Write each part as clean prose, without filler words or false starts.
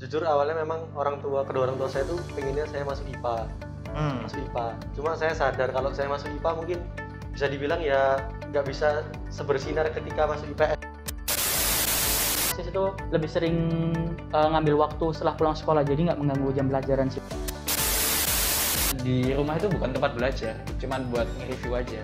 Jujur awalnya memang kedua orang tua saya tuh pengennya saya masuk IPA. Masuk IPA. Cuma saya sadar kalau saya masuk IPA mungkin bisa dibilang ya nggak bisa sebersinar ketika masuk IPS. Itu lebih sering ngambil waktu setelah pulang sekolah, jadi nggak mengganggu jam pelajaran sih. Di rumah itu bukan tempat belajar, cuman buat nge-review aja.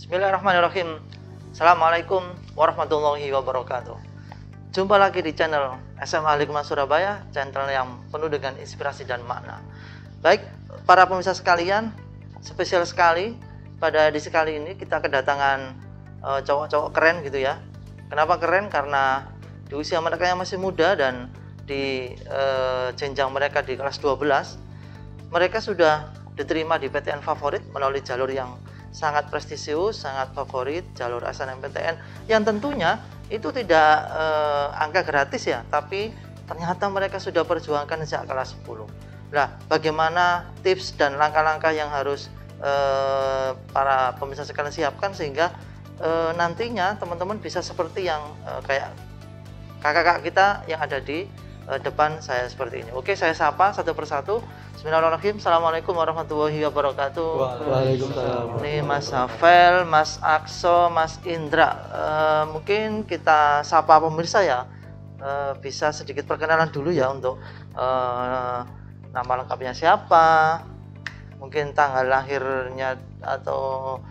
Bismillahirrahmanirrahim. Assalamualaikum warahmatullahi wabarakatuh. Jumpa lagi di channel SMA Al-Hikmah Surabaya, channel yang penuh dengan inspirasi dan makna. Baik, para pemirsa sekalian, spesial sekali pada edisi kali ini kita kedatangan cowok-cowok keren gitu ya. Kenapa keren? Karena di usia mereka yang masih muda dan di jenjang mereka di kelas 12, mereka sudah diterima di PTN favorit melalui jalur yang sangat prestisius, sangat favorit, jalur SNMPTN yang tentunya itu tidak angka gratis ya, tapi ternyata mereka sudah perjuangkan sejak kelas 10. Nah, bagaimana tips dan langkah-langkah yang harus para pemirsa sekalian siapkan sehingga nantinya teman-teman bisa seperti yang kayak kakak-kakak kita yang ada di depan saya seperti ini. Oke, saya sapa satu persatu. Bismillahirrahmanirrahim. Assalamualaikum warahmatullahi wabarakatuh. Waalaikumsalam. Ini Mas Hafel, Mas Akso, Mas Indra. Mungkin kita sapa pemirsa ya. Bisa sedikit perkenalan dulu ya untuk nama lengkapnya siapa, mungkin tanggal lahirnya atau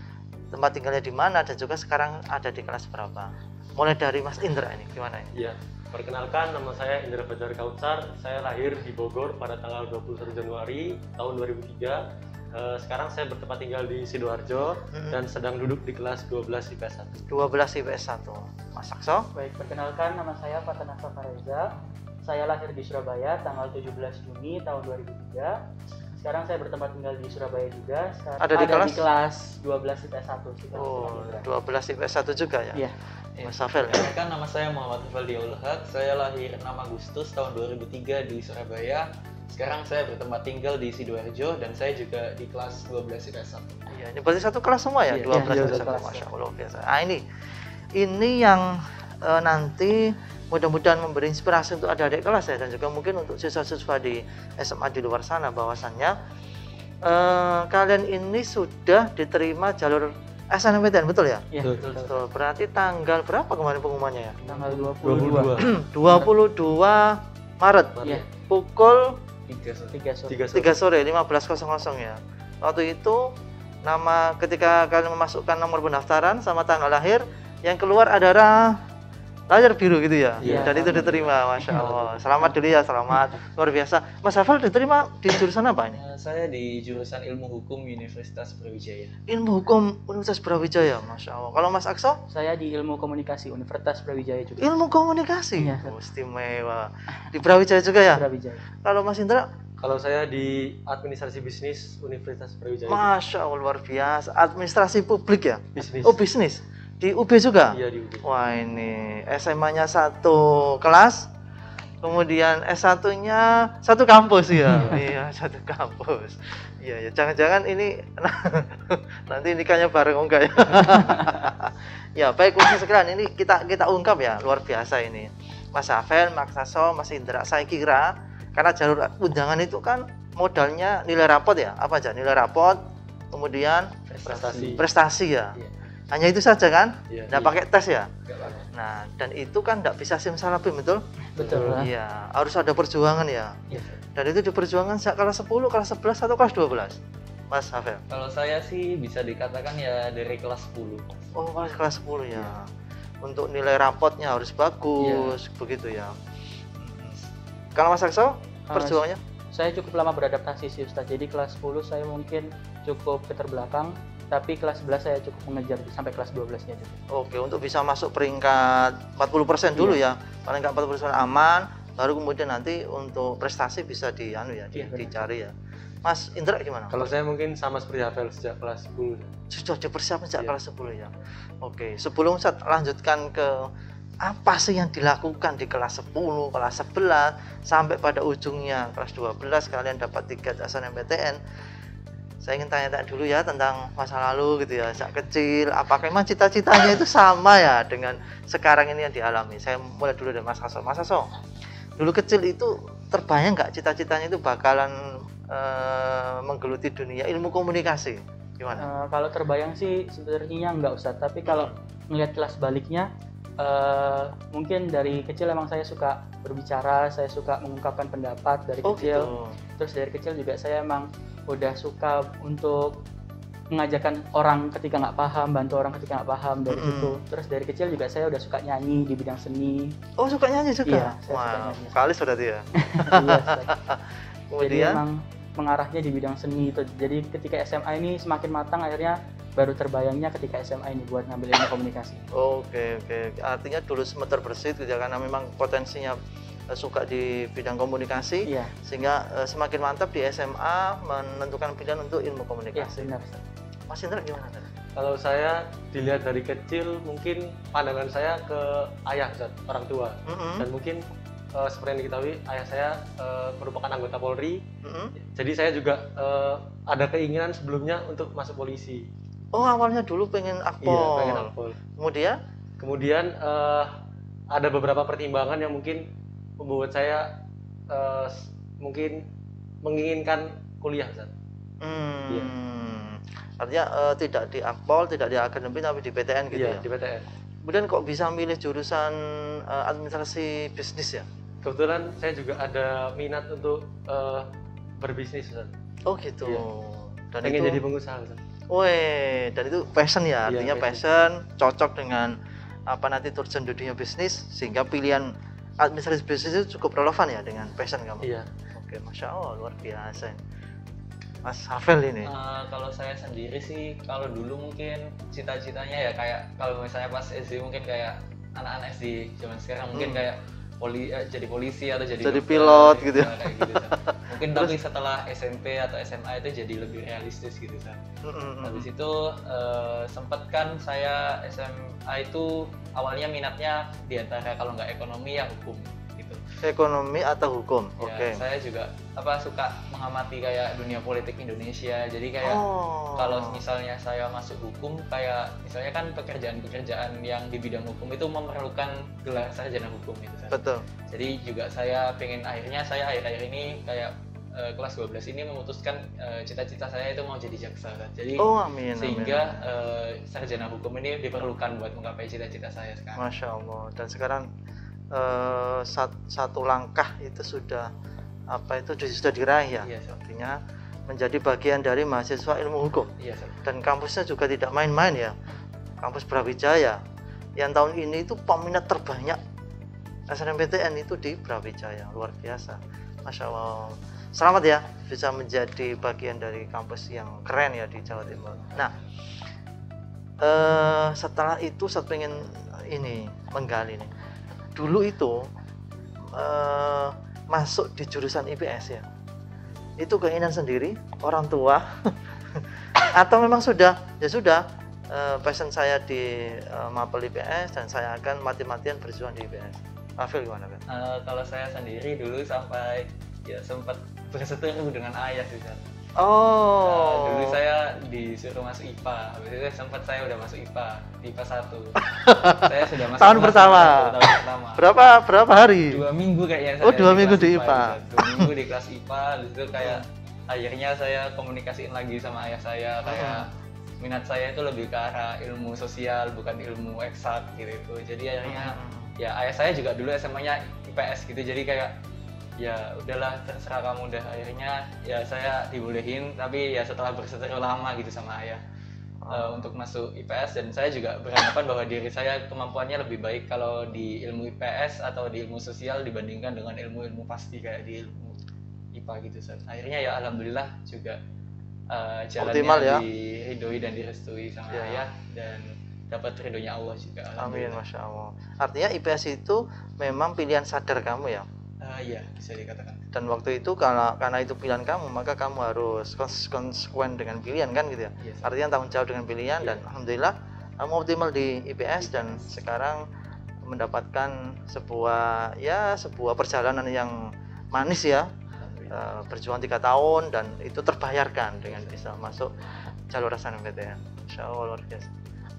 tempat tinggalnya di mana, dan juga sekarang ada di kelas berapa. Mulai dari Mas Indra ini, gimana ini? Iya, perkenalkan nama saya Indra Fajar Kautsar. Saya lahir di Bogor pada tanggal 21 Januari tahun 2003. Sekarang saya bertempat tinggal di Sidoarjo dan sedang duduk di kelas 12 IPS 1. 12 IPS 1. Mas Akso? Baik, perkenalkan nama saya Fatana Safareza. Saya lahir di Surabaya tanggal 17 Juni tahun 2003. Sekarang saya bertempat tinggal di Surabaya juga. Ada di kelas 12 IPS 1 sih. Oh, 12 IPS 1 juga ya? Iya. Mas Hafel ya? Kan nama saya Muhammad Hafel Diulhaq. Saya lahir 6 Agustus tahun 2003 di Surabaya. Sekarang saya bertempat tinggal di Sidoarjo dan saya juga di kelas 12 IPS 1. Iya, ini berarti satu kelas semua ya? Iya, 12 iya, IPS 1, kelas. Masya Allah biasa. Nah ini yang nanti mudah-mudahan memberi inspirasi untuk adik-adik kelas ya, dan juga mungkin untuk siswa-siswa di SMA di luar sana, bahwasannya kalian ini sudah diterima jalur SNMPTN, betul ya? Iya, Betul. Berarti tanggal berapa kemarin pengumumannya ya? tanggal 22. 22 Maret. Iya, Pukul 3 sore. 3 3 sore 15.00 ya. Waktu itu ketika kalian memasukkan nomor pendaftaran sama tanggal lahir, yang keluar adalah layar biru gitu ya. Iya. Dan itu diterima, Masya Allah. Selamat dulu ya, selamat. Luar biasa. Mas Hafal diterima di jurusan apa ini? Saya di jurusan Ilmu Hukum Universitas Brawijaya. Ilmu Hukum Universitas Brawijaya, Masya Allah. Kalau Mas Akso? saya di Ilmu Komunikasi Universitas Brawijaya juga. Ilmu Komunikasi. Iya. Oh, istimewa. Di Brawijaya juga ya? Brawijaya. Kalau Mas Indra? Kalau saya di Administrasi Bisnis Universitas Brawijaya. Masya Allah, luar biasa. Administrasi publik ya? Bisnis. Oh, bisnis. Di UB juga? Iya, di UB. Wah, ini SMA-nya satu kelas, kemudian S1-nya satu kampus ya. Iya, satu kampus. Iya, ya. Jangan-jangan ini nanti nikahnya bareng enggak ya? Ya, baik pemirsa sekalian, ini kita ungkap ya, luar biasa ini. Mas Hafel, Mas Akso, Mas Indra, saya kira karena jalur undangan itu kan modalnya nilai rapot ya. Apa aja? Nilai rapot, kemudian prestasi ya. Iya. Hanya itu saja kan? Iya. Nggak pakai tes ya? Nggak apa-apa. Nah, dan itu kan nggak bisa simsalabim, betul? Betul. Iya, harus ada perjuangan ya. Iya. Dan itu diperjuangkan sejak kelas 10, kelas 11, atau kelas 12? Mas Hafel? Kalau saya sih bisa dikatakan ya dari kelas 10. Oh, kelas 10 ya. Untuk nilai rapotnya harus bagus, begitu ya. Kalau Mas Akso, perjuangannya? Saya cukup lama beradaptasi sih Ustaz. Jadi kelas 10 saya mungkin cukup keterbelakang, tapi kelas 11 saya cukup mengejar sampai kelas 12-nya juga. Oke, untuk bisa masuk peringkat 40% dulu ya. Paling nggak 40% aman, baru kemudian nanti untuk prestasi bisa Iya, benar. dicari ya. Mas Indra gimana? Kalau saya mungkin sama seperti Hafel sejak kelas 10. Sudah dipersiapkan sejak Iya. kelas 10 ya. Oke, sebelum saya lanjutkan ke apa sih yang dilakukan di kelas 10, kelas 11 sampai pada ujungnya kelas 12 kalian dapat tiket SNMPTN. Saya ingin tanya-tanya dulu ya tentang masa lalu gitu ya, sejak kecil. Apakah memang cita-citanya itu sama ya dengan sekarang ini yang dialami? Saya mulai dulu dari Mas Hasso. Mas Hasso, dulu kecil itu terbayang nggak cita-citanya itu bakalan menggeluti dunia ilmu komunikasi? Gimana? Kalau terbayang sih sebenarnya nggak usah, tapi kalau ngelihat kelas baliknya, mungkin dari kecil emang saya suka berbicara, saya suka mengungkapkan pendapat dari kecil. Gitu. Terus dari kecil juga saya emang udah suka untuk mengajarkan orang ketika nggak paham, bantu orang ketika nggak paham dari situ. Terus dari kecil juga saya udah suka nyanyi di bidang seni. Oh, suka nyanyi juga? Iya, saya suka Wah, nyanyi. kalis berarti ya. Iya, jadi Kemudian, emang mengarahnya di bidang seni itu. Jadi ketika SMA ini semakin matang, akhirnya baru terbayangnya ketika SMA ini buat ngambil ilmu komunikasi. oke. Artinya dulu sempat terbersit gitu ya, karena memang potensinya suka di bidang komunikasi, Iya, sehingga semakin mantap di SMA menentukan pilihan untuk ilmu iya komunikasi. benar. Mas Indra gimana? Tadi? Kalau saya dilihat dari kecil, mungkin pandangan saya ke ayah, Ustaz, orang tua. Dan mungkin seperti yang diketahui, ayah saya merupakan anggota Polri. Jadi saya juga ada keinginan sebelumnya untuk masuk polisi. Oh, awalnya dulu pengen akpol. Iya, pengen akpol. Kemudian Ada beberapa pertimbangan yang mungkin membuat saya mungkin menginginkan kuliah, Ustaz. Iya. Artinya tidak di akpol, tidak di akademi, tapi di PTN gitu Iya, ya. di PTN. Kemudian kok bisa milih jurusan administrasi bisnis ya? Kebetulan saya juga ada minat untuk berbisnis, Ustaz. Oh gitu. Iya. Dan Pengen itu, jadi pengusaha, Ustaz. weh, dan itu passion ya, Iya, artinya passion, cocok dengan apa nanti terjun di dunia bisnis, sehingga pilihan administrasi bisnis itu cukup relevan ya dengan passion kamu. Iya. Oke, masya Allah, luar biasa. Mas Hafel ini. Kalau saya sendiri sih, kalau dulu mungkin cita-citanya ya kayak kalau misalnya pas SD mungkin kayak anak-anak SD zaman sekarang mungkin kayak jadi polisi atau jadi dokter, pilot gitu ya. kayak gitu, San. Mungkin tapi setelah SMP atau SMA itu jadi lebih realistis gitu, San. Habis itu sempat kan saya SMA itu awalnya minatnya di antara kalau nggak ekonomi ya hukum gitu. Ekonomi atau hukum? Ya, Oke. saya juga suka mengamati kayak dunia politik Indonesia. Jadi kayak Oh. kalau misalnya saya masuk hukum, kayak misalnya kan pekerjaan-pekerjaan yang di bidang hukum itu memerlukan gelar sarjana hukum gitu. San. Betul. Jadi juga saya pengen saya akhir-akhir ini kayak kelas 12 ini memutuskan cita-cita saya itu mau jadi jaksa. Kan. Jadi Oh, amin. sehingga sarjana hukum ini diperlukan buat menggapai cita-cita saya sekarang. Masya Allah. Dan sekarang satu langkah itu sudah sudah diraih ya. Iya, San. Artinya menjadi bagian dari mahasiswa ilmu hukum. Iya, San. Dan kampusnya juga tidak main-main ya. Kampus Brawijaya yang tahun ini itu peminat terbanyak SNMPTN itu di Brawijaya, luar biasa. Masya Allah. Selamat ya bisa menjadi bagian dari kampus yang keren ya di Jawa Timur. Nah, setelah itu saya pengen ini menggali nih. Dulu itu masuk di jurusan IPS ya. Itu keinginan sendiri orang tua atau memang sudah passion saya di mapel IPS dan saya akan mati-matian berjuang di IPS. Afil gimana kan? Kalau saya sendiri dulu sampai ya sempat berseteru dengan ayah sih, San. Oh. Dulu saya disuruh masuk IPA, habis itu sempat saya udah masuk IPA, di IPA 1. Saya sudah masuk Tahun kelas pertama. 1, tahun pertama. Berapa hari? 2 minggu kayaknya saya. Oh, 2 minggu kelas di IPA. 2 minggu di kelas IPA, habis itu kayak akhirnya saya komunikasiin lagi sama ayah saya kayak minat saya itu lebih ke arah ilmu sosial bukan ilmu eksak gitu. Jadi akhirnya ya ayah saya juga dulu SMA-nya IPS gitu. Jadi kayak ya udahlah terserah kamu, udah akhirnya ya saya dibolehin, tapi ya setelah berseteru lama gitu sama ayah untuk masuk IPS. Dan saya juga beranggapan bahwa diri saya kemampuannya lebih baik kalau di ilmu IPS atau di ilmu sosial dibandingkan dengan ilmu-ilmu pasti kayak di ilmu IPA gitu. Akhirnya ya alhamdulillah juga jalannya optimal ya, diridhoi dan direstui sama ayah dan dapat ridhonya Allah juga. Amin, masya Allah. Artinya IPS itu memang pilihan sadar kamu ya? Iya, bisa dikatakan. Dan waktu itu karena itu pilihan kamu, maka kamu harus konsekuen dengan pilihan kan gitu ya. Yes. Artinya tanggung jawab dengan pilihan dan alhamdulillah kamu optimal di IPS dan sekarang mendapatkan sebuah perjalanan yang manis ya. Berjuang 3 tahun dan itu terbayarkan dengan bisa masuk jalur SNMPTN. Insya Allah luar biasa.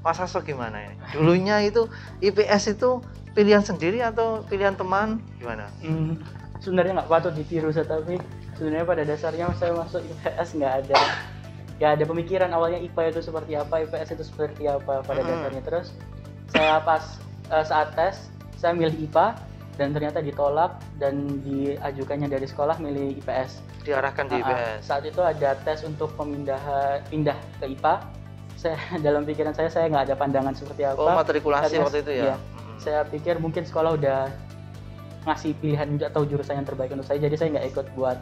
Mas Hasto gimana ini? Dulunya itu IPS itu pilihan sendiri atau pilihan teman gimana? Sebenarnya nggak patut ditiru, tapi sebenarnya pada dasarnya saya masuk IPS nggak ada pemikiran awalnya IPA itu seperti apa, IPS itu seperti apa pada dasarnya. Terus saya pas saat tes saya milih IPA dan ternyata ditolak dan diajukannya dari sekolah milih IPS. Diarahkan di IPS. Saat itu ada tes untuk pindah ke IPA. Saya dalam pikiran saya nggak ada pandangan seperti apa. Oh, matrikulasi waktu itu ya. Iya. Saya pikir mungkin sekolah udah ngasih pilihan atau jurusan yang terbaik untuk saya, jadi saya nggak ikut buat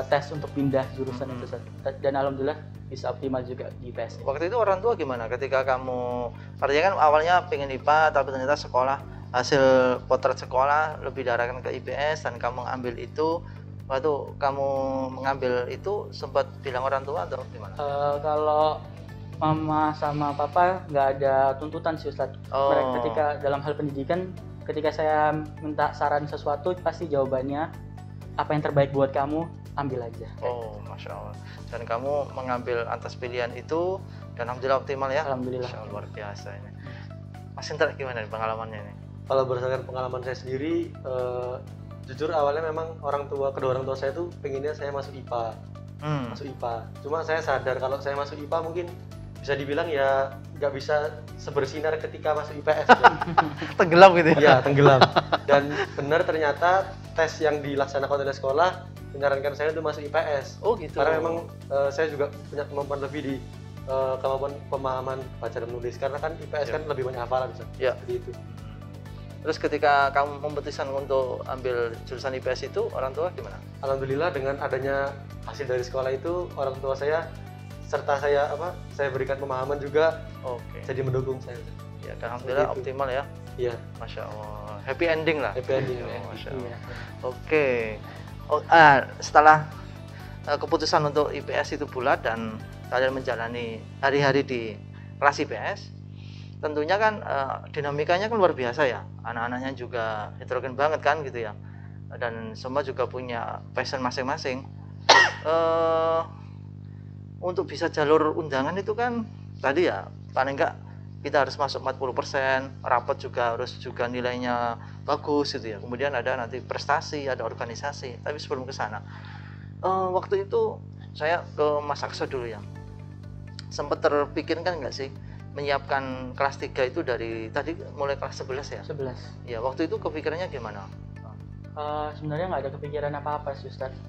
tes untuk pindah jurusan itu. Dan alhamdulillah bisa optimal juga di IPS. Waktu itu orang tua gimana ketika kamu, artinya kan awalnya pengen IPA tapi ternyata sekolah, hasil potret sekolah lebih diarahkan ke IPS dan kamu ambil itu. Waktu kamu mengambil itu sempat bilang orang tua atau gimana? Kalau mama sama papa nggak ada tuntutan sih Ustadz. Mereka ketika dalam hal pendidikan, ketika saya minta saran sesuatu pasti jawabannya apa yang terbaik buat kamu, ambil aja. Oh, Masya Allah. Dan kamu mengambil atas pilihan itu dan alhamdulillah optimal ya? Alhamdulillah. Masya Allah, luar biasa ini. Mas Indra gimana nih pengalamannya ini? Kalau berdasarkan pengalaman saya sendiri, jujur awalnya memang kedua orang tua saya tuh pengennya saya masuk IPA. Masuk IPA. Cuma saya sadar kalau saya masuk IPA mungkin bisa dibilang ya nggak bisa sebersinar ketika masuk IPS. Tenggelam gitu ya? Iya, tenggelam. Dan benar ternyata tes yang dilaksanakan oleh sekolah menyarankan saya untuk masuk IPS. Oh gitu. Karena memang saya juga punya kemampuan lebih di kemampuan pemahaman baca dan menulis. Karena kan IPS kan lebih banyak hafalan. Ya. Jadi itu. Terus ketika kamu memutuskan untuk ambil jurusan IPS itu, orang tua gimana? Alhamdulillah dengan adanya hasil dari sekolah itu, orang tua saya serta saya berikan pemahaman juga. Oke. Jadi mendukung saya. Ya, dan alhamdulillah optimal ya. Iya. Masya Allah. Happy ending lah. Happy ending. Masya Allah. Iya. Oke. Setelah keputusan untuk IPS itu bulat dan kalian menjalani hari-hari di kelas IPS, tentunya kan dinamikanya kan luar biasa ya. Anak-anaknya juga heterogen banget kan gitu ya. Dan semua juga punya passion masing-masing. Untuk bisa jalur undangan itu kan tadi ya paling enggak kita harus masuk 40%, rapat juga harus juga nilainya bagus gitu ya. Kemudian ada nanti prestasi, ada organisasi. Tapi sebelum ke sana, waktu itu saya ke Mas Aksa dulu ya. Sempat terpikirkan nggak sih menyiapkan kelas 3 itu dari tadi mulai kelas 11 ya? 11. Ya, waktu itu kepikirannya gimana? Sebenarnya nggak ada kepikiran apa-apa sih Ustadz.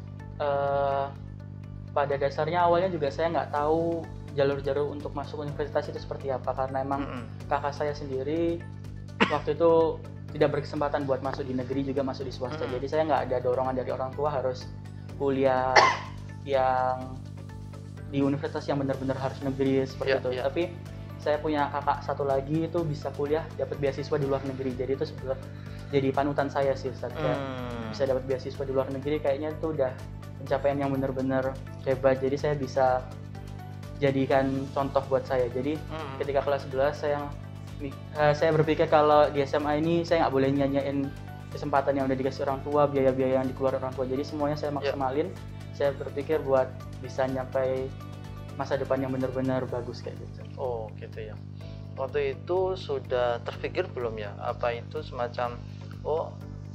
Pada dasarnya awalnya juga saya nggak tahu jalur-jalur untuk masuk universitas itu seperti apa, karena emang kakak saya sendiri waktu itu tidak berkesempatan buat masuk di negeri, juga masuk di swasta. Jadi saya nggak ada dorongan dari orang tua harus kuliah yang di universitas yang benar-benar harus negeri seperti itu. Tapi saya punya kakak satu lagi itu bisa kuliah dapat beasiswa di luar negeri, jadi itu sebenarnya jadi panutan saya sih Ustadz. Bisa dapat beasiswa di luar negeri kayaknya itu udah pencapaian yang benar-benar hebat, jadi saya bisa jadikan contoh buat saya. Jadi ketika kelas 11 saya berpikir kalau di SMA ini saya nggak boleh nyanyain kesempatan yang udah dikasih orang tua, biaya-biaya yang dikeluarkan orang tua, jadi semuanya saya maksimalin. Saya berpikir buat bisa nyampai masa depan yang benar-benar bagus kayak gitu. Oh gitu ya. Waktu itu sudah terpikir belum ya, apa itu semacam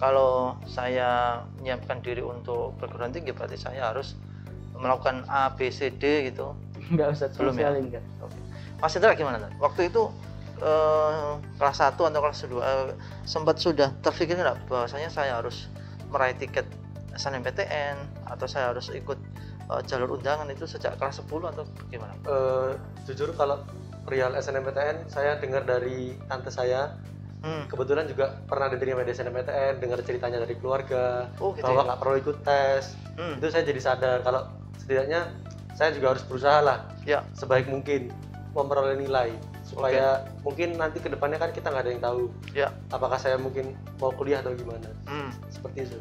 kalau saya menyiapkan diri untuk perguruan tinggi berarti saya harus melakukan A, B, C, D gitu? Enggak usah, belum ya? Enggak. Okay. Mas Indra gimana? Waktu itu kelas 1 atau kelas 2 sempat sudah terpikir nggak bahwasanya saya harus meraih tiket SNMPTN atau saya harus ikut jalur undangan itu sejak kelas 10 atau gimana? Jujur kalau perihal SNMPTN saya dengar dari tante saya. Kebetulan juga pernah diterima di SNMPTN, dengar ceritanya dari keluarga gitu bahwa ya? nggak perlu ikut tes. Itu saya jadi sadar kalau setidaknya saya juga harus berusaha lah sebaik mungkin memperoleh nilai supaya mungkin nanti kedepannya kan kita nggak ada yang tahu apakah saya mungkin mau kuliah atau gimana. Seperti itu.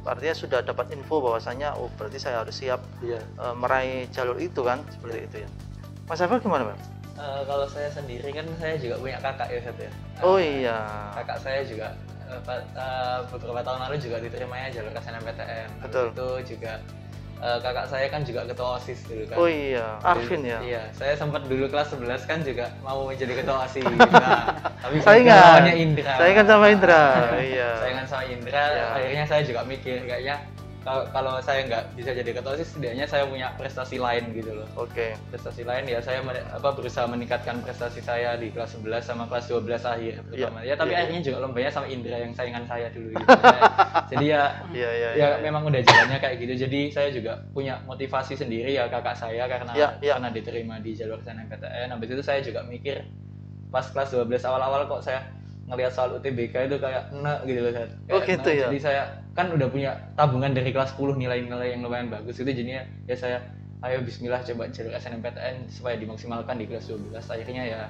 Artinya sudah dapat info bahwasanya oh berarti saya harus siap Iya. meraih jalur itu kan, seperti itu ya. Mas Afel gimana, Bang? Kalau saya sendiri kan saya juga punya kakak ya, Seth ya. Oh iya. Kakak saya juga beberapa tahun lalu juga diterimanya jalur SNMPTN. Betul. Itu juga kakak saya kan juga ketua OSIS dulu kan. Oh iya, Arvin ya. Iya, saya sempat dulu kelas 11 kan juga mau menjadi ketua OSIS. Nah, tapi Saingan. lawannya Indra. Saingan sama Indra. Iya. Saingan sama Indra, Iya. akhirnya saya juga mikir kayaknya kalau saya nggak bisa jadi ketua OSIS, setidaknya saya punya prestasi lain gitu loh. Oke. Prestasi lain ya saya berusaha meningkatkan prestasi saya di kelas 11 sama kelas 12 akhir terutama. Ya tapi Iya. akhirnya juga lombanya sama Indra yang saingan saya dulu gitu. Jadi ya Iya, iya, ya memang udah jalannya kayak gitu. Jadi saya juga punya motivasi sendiri ya kakak saya karena Iya. karena diterima di jalur SNMPTN. Habis itu saya juga mikir pas kelas 12 awal-awal kok saya ngelihat soal UTBK itu kayak enak gitu loh. Oh, gitu ya? Jadi saya kan udah punya tabungan dari kelas 10 nilai-nilai yang lumayan bagus itu, jadinya ya saya ayo bismillah coba jalur SNMPTN supaya dimaksimalkan di kelas 12. Akhirnya ya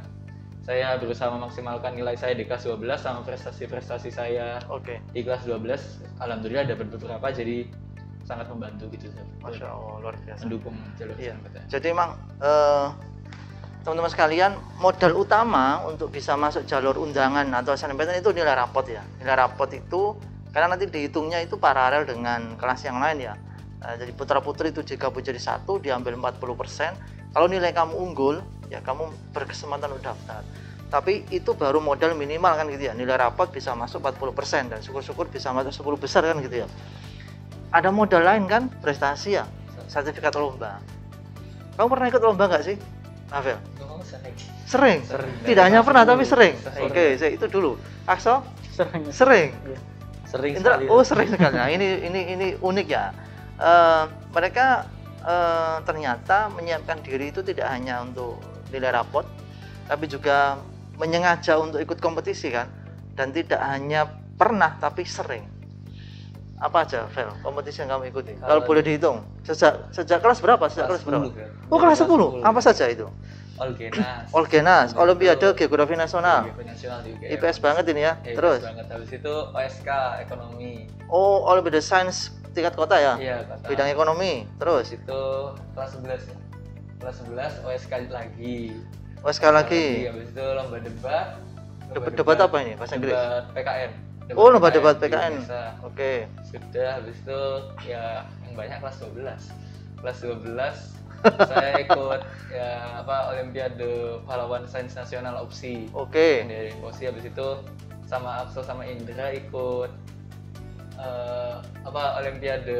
saya berusaha memaksimalkan nilai saya di kelas 12 sama prestasi-prestasi saya Oke. di kelas 12. Alhamdulillah dapat beberapa, jadi sangat membantu gitu. Masya Allah, luar biasa. Mendukung jalur Iya. SNMPTN. Jadi emang teman-teman sekalian, modal utama untuk bisa masuk jalur undangan atau SNMPTN itu nilai rapot ya. Nilai rapot itu karena nanti dihitungnya itu paralel dengan kelas yang lain ya. Jadi putra-putri itu digabung jadi satu, diambil 40%. Kalau nilai kamu unggul, ya kamu berkesempatan untuk daftar. Tapi itu baru modal minimal kan gitu ya. Nilai rapot bisa masuk 40% dan syukur-syukur bisa masuk 10 besar kan gitu ya. Ada modal lain kan, prestasi ya, sertifikat lomba. Kamu pernah ikut lomba nggak sih, Afel? Sering? Tidak hanya pernah tapi sering. Oke, itu dulu. Akso? Sering. Sering. Iya. Sering Indra? sekali. Oh, sering sekali. Nah, ini unik ya. Mereka ternyata menyiapkan diri itu tidak hanya untuk nilai rapot, tapi juga menyengaja untuk ikut kompetisi kan, dan tidak hanya pernah tapi sering. Apa aja, Vel, kompetisi yang kamu ikuti? Kalau boleh dihitung, sejak kelas berapa? Sejak kelas berapa? Oh, kelas 10. Apa saja itu? Olgenas. Olgenas, Olimpiade Geografi Nasional. Geografi Nasional di UGM. IPS banget ini ya. IPS Terus, banget. Habis itu OSK ekonomi. oh, Olimpiade Sains tingkat kota ya? Iya, kata. Bidang ekonomi. Terus, Itu kelas 11 ya. Kelas 11 OSK lagi. OSK lagi. Habis itu lomba debat. Debat apa ini? Bahasa Inggris? Debat PKN. Oh, lomba debat di PKN. Indonesia. Oke. Sudah, habis itu ya yang banyak kelas 12. Kelas 12 saya ikut ya Olimpiade Pahlawan Sains Nasional opsi. Oke. Dari opsi, habis itu sama Akso sama Indra ikut Olimpiade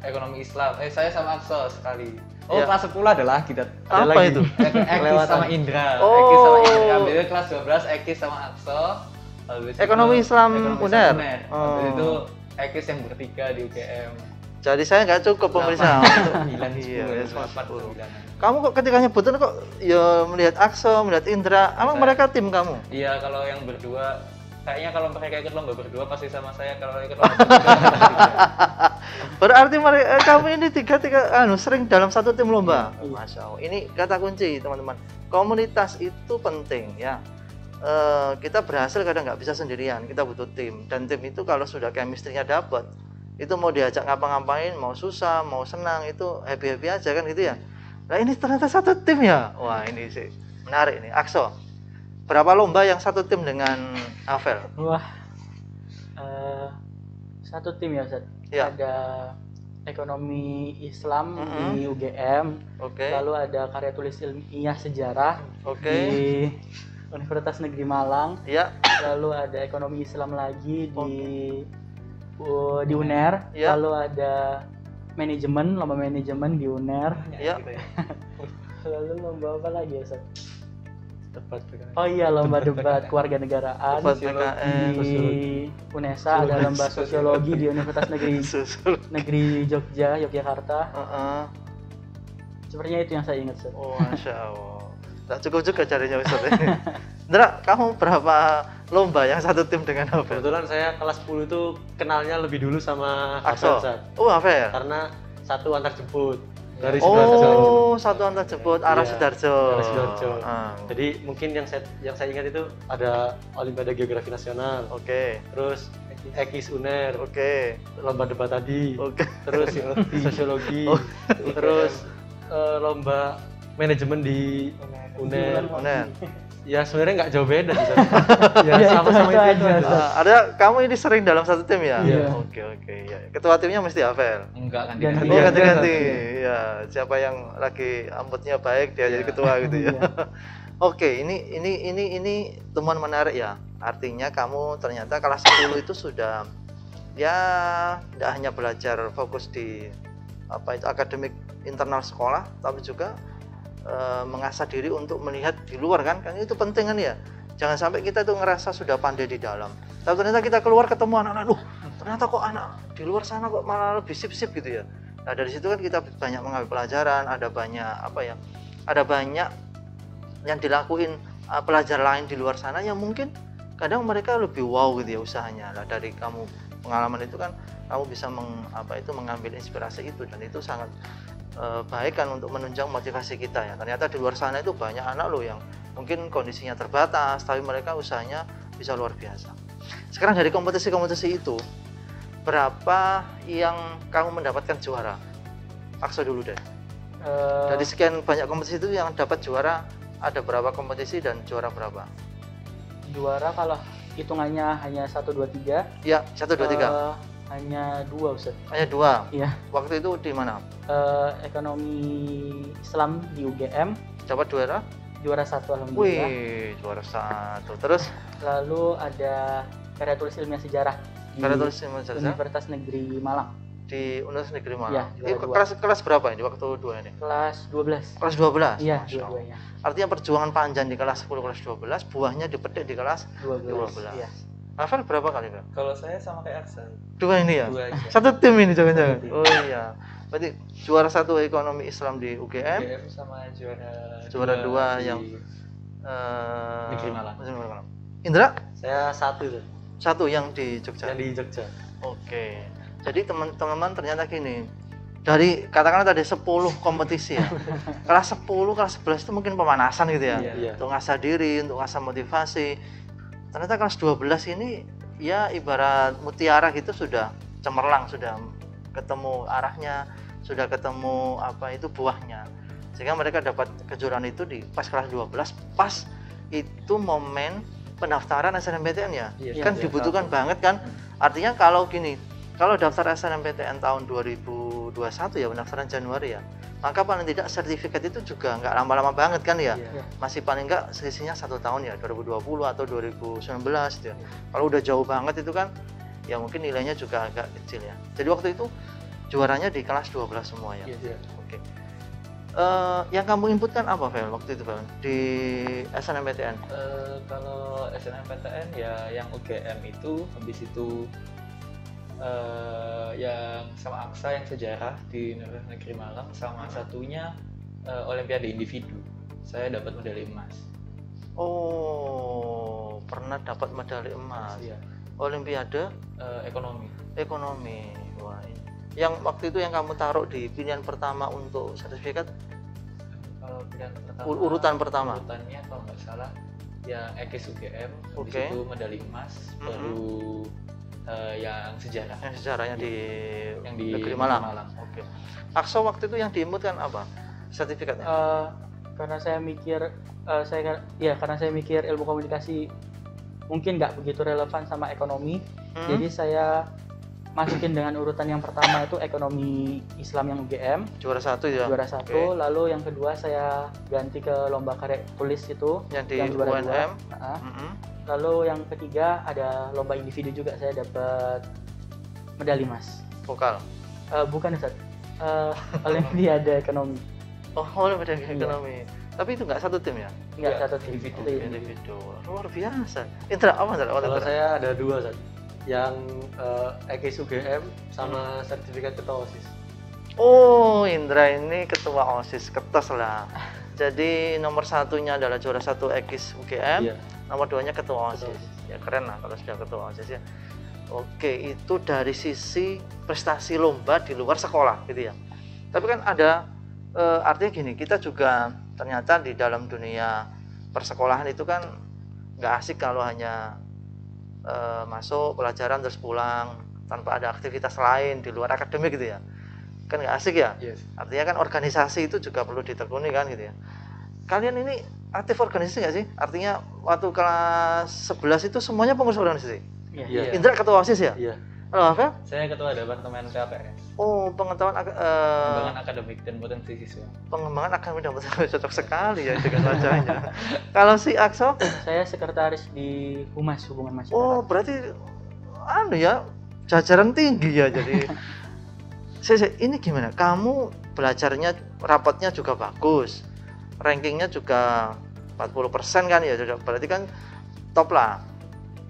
Ekonomi Islam. Saya sama Akso sekali. Oh, Iya. kelas 10 adalah kita. Apa lagi. itu? Ekis sama Indra. Oh. Ekis sama Indra. Habis itu kelas 12 Ekis sama Akso. Habis itu Ekonomi Islam UNER. Habis Oh. itu Ekis yang bertiga di UGM. Jadi saya nggak cukup pemirsa. 9, Iya, 10, ya, 8, 10. 9. Kamu kok ketika nyebutin kok ya melihat Akso, melihat Indra, emang Saya- mereka tim kamu? Iya, kalau yang berdua kayaknya kalau mereka ikut lomba berdua pasti sama saya, kalau ikut lomba berdua. Berarti mereka kamu ini tiga sering dalam satu tim lomba. Masya Allah. Ini kata kunci teman-teman. Komunitas itu penting ya. Kita berhasil kadang nggak bisa sendirian. Kita butuh tim. Dan tim itu kalau sudah chemistry-nya dapat, itu mau diajak ngapa-ngapain, mau susah, mau senang, itu happy-happy aja kan gitu ya. Nah ini ternyata satu tim ya. Wah ini sih menarik nih. Akso, berapa lomba yang satu tim dengan Afel? Wah, satu tim ya, Ustaz. Ya. Ada ekonomi Islam Mm-mm. di UGM, Oke. lalu ada karya tulis ilmiah sejarah Oke. di Universitas Negeri Malang, Ya. lalu ada ekonomi Islam lagi di UNER, Ya. lalu ada manajemen, lomba manajemen di UNER, Ya. Gitu ya. lalu lomba apa lagi ya, Ustaz? Debat PKN. Oh iya, lomba debat kewarganegaraan Debat PKN, di UNESA, ada lomba sosiologi di Universitas Susul. Negeri Yogyakarta. Heeh. Sepertinya itu yang saya ingat, Ustaz. Oh, Masya Allah. Tak cukup juga carinya Ustaz. Indra, kamu berapa lomba yang satu tim dengan Afel? Kebetulan saya kelas 10 itu kenalnya lebih dulu sama Akso. Afel, Sat. Oh, Afel. Karena satu antar jemput dari Sidoarjo. Oh, satu antar jemput arah Iya, Sidoarjo. arah Sidoarjo. Ah, Jadi mungkin yang saya ingat itu ada Olimpiade Geografi Nasional, Oke. terus Ekis UNER, Oke. lomba debat tadi, Oke. terus sosiologi, Oh. terus lomba manajemen di UNER. Benar. Ya sebenarnya nggak jauh beda sih. Ya Ya, sama-sama itu itu aja. aja. Ada kamu ini sering dalam satu tim ya? Iya. Oke. Ya. Ketua timnya mesti Avel. Enggak kan Ganti. Oh, Iya, ganti-ganti. Ya, siapa yang lagi ambutnya baik dia jadi Iya. ketua gitu ya. Iya. Oke, ini temuan menarik ya. Artinya kamu ternyata kelas 10 itu sudah ya tidak hanya belajar fokus di apa itu akademik internal sekolah, tapi juga mengasah diri untuk melihat di luar kan itu penting kan ya. Jangan sampai kita tuh ngerasa sudah pandai di dalam, tapi ternyata kita keluar ketemu anak-anak, ternyata kok anak di luar sana kok malah lebih sip-sip gitu ya. Nah dari situ kan kita banyak mengambil pelajaran, ada banyak yang dilakuin pelajar lain di luar sana yang mungkin kadang mereka lebih wow gitu ya usahanya. Nah dari kamu pengalaman itu kan kamu bisa mengambil inspirasi itu, dan itu sangat baik kan untuk menunjang motivasi kita ya. Ternyata di luar sana itu banyak anak loh yang mungkin kondisinya terbatas tapi mereka usahanya bisa luar biasa. Sekarang dari kompetisi-kompetisi itu berapa yang kamu mendapatkan juara? Akso dulu deh. Dari sekian banyak kompetisi itu yang dapat juara ada berapa kompetisi dan juara berapa? Juara kalau hitungannya hanya 1 2 3. Ya, 1 2 3. Hanya 2 Ustaz. Hanya 2. Iya. Waktu itu di mana? Ekonomi Islam di UGM Dapat juara? juara 1 alhamdulillah. Wih, juara 1. Terus Lalu ada karya tulis ilmiah sejarah di karya tulis ilmu sejarah Universitas Negeri Malang di Universitas Negeri Malang. Iya, juara Ini dua. kelas berapa ini waktu 2 ini? kelas 12. Kelas 12. Iya, Masya Allah. dua-duanya. Artinya perjuangan panjang di kelas 10, kelas 12, buahnya dipetik di kelas 12. Iya. Hafal berapa kali, Kak? Kalau saya sama kayak Aksan, 2 ini ya? 2 aja. Satu tim ini jangan-jangan. Satu tim. Oh iya. Berarti juara 1 ekonomi Islam di UGM, UGM sama juara 2 di yang Negeri Malang. Negeri Malang. Indra? Saya 1 tuh, 1 yang di Jogja. yang di Jogja. Oke. Jadi teman-teman ternyata gini. Dari katakanlah tadi 10 kompetisi ya. Kelas 10, kelas 11 itu mungkin pemanasan gitu ya. Iya. Untuk ngasah diri, untuk ngasah motivasi. Ternyata kelas 12 ini ya ibarat mutiara gitu, sudah cemerlang, sudah ketemu arahnya, sudah ketemu buahnya. Sehingga mereka dapat kejuaraan itu di pas kelas 12, pas itu momen pendaftaran SNMPTN ya. Iya, Kan iya, dibutuhkan banget kan. Artinya kalau daftar SNMPTN tahun 2021 ya, pendaftaran Januari ya, maka paling tidak sertifikat itu juga nggak lama-lama banget kan ya. Iya. Masih paling nggak selisihnya 1 tahun ya, 2020 atau 2019 gitu ya. Kalau udah jauh banget itu kan ya mungkin nilainya juga agak kecil ya. Jadi waktu itu juaranya di kelas 12 semua ya. Iya. Oke. Yang kamu inputkan apa, Vel, waktu itu, Vel, di SNMPTN? Kalau SNMPTN ya yang UGM itu, habis itu yang sama Aksa yang sejarah di Universitas Negeri Malang, sama satunya Olimpiade individu. Saya dapat medali emas. Oh, pernah dapat medali emas. Iya. Olimpiade Ekonomi. ekonomi. Wah, ini. Yang waktu itu yang kamu taruh di pilihan pertama untuk sertifikat, Kalau pilihan pertama, urutan pertama. urutannya kalau nggak salah yang Ekis UGM, habis Oke. itu medali emas, baru yang sejarah yang sejarahnya di yang di Negeri Malang. Malang. Oke. Akso waktu itu yang diinputkan apa? Sertifikatnya? Karena saya mikir karena saya mikir ilmu komunikasi mungkin nggak begitu relevan sama ekonomi, jadi saya masukin dengan urutan yang pertama itu ekonomi Islam yang UGM Juara 1 ya. juara 1, Oke. lalu yang kedua saya ganti ke lomba karya tulis itu Yang di yang juara UNM. 2. Lalu yang ketiga ada lomba individu juga, saya dapat medali emas. Vokal. Bukan Ustaz, Olimpiade ekonomi. Oh, Olimpiade ekonomi. Tapi itu nggak satu tim ya? Enggak, Iya, satu tim. individu. Satu tim. Individu. Luar biasa. Indra, apa Indra? Kalau saya ada 2 Sat. Yang Ekis UGM sama sertifikat ketua OSIS. Oh, Indra ini ketua OSIS, ketos lah. Jadi nomor 1-nya adalah juara 1 Ekis UGM, Iya. nomor 2-nya ketua OSIS. Ketua Ya keren lah kalau sudah ketua OSIS ya. Oke, itu dari sisi prestasi lomba di luar sekolah gitu ya. Tapi kan ada artinya gini, kita juga ternyata di dalam dunia persekolahan itu kan nggak asik kalau hanya masuk pelajaran terus pulang tanpa ada aktivitas lain di luar akademik gitu ya, kan nggak asik ya. Yes. Artinya kan organisasi itu juga perlu ditekuni kan gitu ya. Kalian ini aktif organisasi nggak sih? Artinya waktu kelas 11 itu semuanya pengurus organisasi? Iya. Indra ketua OSIS ya? Iya. Apa? Saya ketua departemen PAPS. Oh, Pengembangan akademik dan potensi siswa. pengembangan akademik dan potensi, cocok sekali ya dengan wajahnya. Kalau si Akso? Saya sekretaris di Humas Hubungan Masyarakat. Oh, berarti anu ya, jajaran tinggi ya jadi. Ini gimana? Kamu belajarnya, rapotnya juga bagus, rankingnya juga 40% kan ya, berarti kan top lah.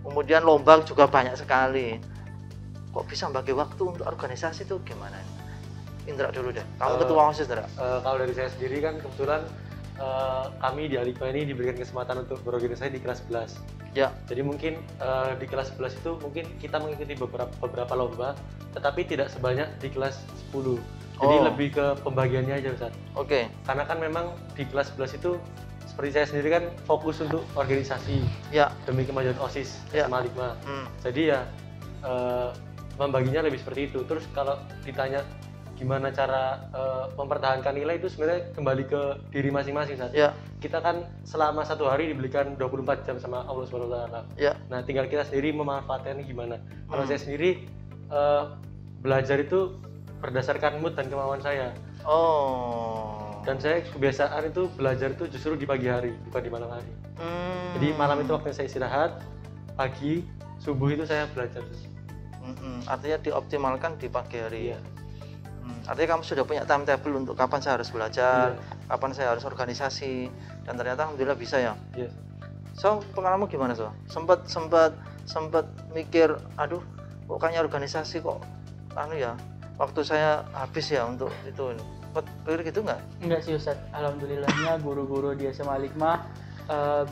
Kemudian lomba juga banyak sekali. Kok bisa bagi waktu untuk organisasi itu gimana? Indra dulu deh. Kamu ketua OSIS, Indra. Kalau dari saya sendiri kan kebetulan kami di Alikma ini diberikan kesempatan untuk berorganisasi di kelas 11. Ya. Jadi mungkin di kelas 11 itu mungkin kita mengikuti beberapa lomba, tetapi tidak sebanyak di kelas 10. Jadi lebih ke pembagiannya aja, Ustaz. Oke. Karena kan memang di kelas 11 itu seperti saya sendiri kan fokus untuk organisasi Ya. demi kemajuan OSIS Ya. SMA Alikma. Jadi ya membaginya lebih seperti itu. Terus kalau ditanya gimana cara mempertahankan nilai, itu sebenarnya kembali ke diri masing-masing, Ustaz. Ya. Kita kan selama satu hari diberikan 24 jam sama Allah Subhanahu wa taala. Ya. Nah, tinggal kita sendiri memanfaatkannya gimana. Kalau saya sendiri belajar itu berdasarkan mood dan kemauan saya. Oh. Dan saya kebiasaan itu belajar itu justru di pagi hari, bukan di malam hari. Jadi malam itu waktu saya istirahat, pagi, subuh itu saya belajar. Artinya dioptimalkan di pagi hari. Iya. Artinya kamu sudah punya timetable untuk kapan saya harus belajar, Iya. kapan saya harus organisasi, dan ternyata alhamdulillah bisa ya. Iya. So, pengalamanmu gimana, So? Sempat mikir, aduh, kok kayaknya organisasi kok anu ya, waktu saya habis ya untuk itu. Pikir gitu nggak? Enggak sih Ustadz, alhamdulillahnya guru-guru di SMA Alikma